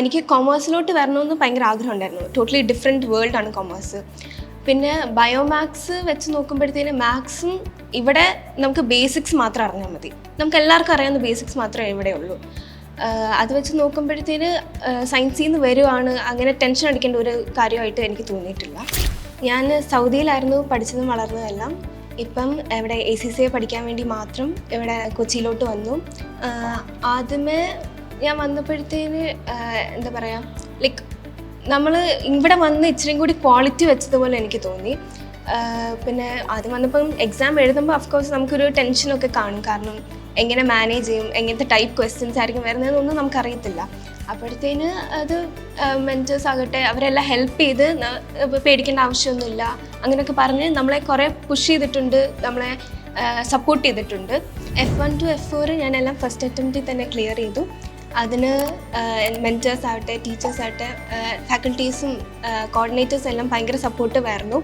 എനിക്ക് കൊമേഴ്സിലോട്ട് വരണമെന്ന് ഭയങ്കര ആഗ്രഹം ഉണ്ടായിരുന്നു. ടോട്ടലി ഡിഫറെൻറ്റ് വേൾഡാണ് കൊമേഴ്സ്. പിന്നെ ബയോമാത്സ് വെച്ച് നോക്കുമ്പോഴത്തേന് മാത്സും ഇവിടെ നമുക്ക് ബേസിക്സ് മാത്രം അറിഞ്ഞാൽ മതി. നമുക്ക് എല്ലാവർക്കും അറിയാവുന്ന ബേസിക്സ് മാത്രമേ ഇവിടെ ഉള്ളൂ. അത് വെച്ച് നോക്കുമ്പോഴത്തേന് സയൻസിൽ നിന്ന് വരുവാണ്, അങ്ങനെ ടെൻഷൻ അടിക്കേണ്ട ഒരു കാര്യമായിട്ട് എനിക്ക് തോന്നിയിട്ടില്ല. ഞാൻ സൗദിയിലായിരുന്നു പഠിച്ചതും വളർന്നതെല്ലാം. ഇപ്പം ഇവിടെ ACCA പഠിക്കാൻ വേണ്ടി മാത്രം ഇവിടെ കൊച്ചിയിലോട്ട് വന്നു. ആദ്യമേ ഞാൻ വന്നപ്പോഴത്തേന് എന്താ പറയുക, ലൈക്ക് നമ്മൾ ഇവിടെ വന്ന് ഇച്ചിരിയും കൂടി ക്വാളിറ്റി വെച്ചതുപോലെ എനിക്ക് തോന്നി. പിന്നെ ആദ്യം വന്നപ്പം എക്സാം എഴുതുമ്പോൾ അഫ്കോഴ്സ് നമുക്കൊരു ടെൻഷനൊക്കെ കാണും. കാരണം എങ്ങനെ മാനേജ് ചെയ്യും, എങ്ങനത്തെ ടൈപ്പ് ക്വസ്റ്റ്യൻസ് ആയിരിക്കും വരുന്നതെന്നൊന്നും നമുക്കറിയത്തില്ല. അപ്പോഴത്തേന് അത് മെൻറ്റേഴ്സ് ആകട്ടെ അവരെല്ലാം ഹെൽപ്പ് ചെയ്ത് പേടിക്കേണ്ട ആവശ്യമൊന്നുമില്ല അങ്ങനെയൊക്കെ പറഞ്ഞ് നമ്മളെ കുറേ പുഷ് ചെയ്തിട്ടുണ്ട്, നമ്മളെ സപ്പോർട്ട് ചെയ്തിട്ടുണ്ട്. F1 to F4 ഞാനെല്ലാം ഫസ്റ്റ് അറ്റംപ്റ്റിൽ തന്നെ ക്ലിയർ ചെയ്തു. അതിന് മെൻറ്റേഴ്സ് ആവട്ടെ, ടീച്ചേഴ്സ് ആവട്ടെ, ഫാക്കൽറ്റീസും കോർഡിനേറ്റേഴ്സും എല്ലാം ഭയങ്കര സപ്പോർട്ടീവായിരുന്നു.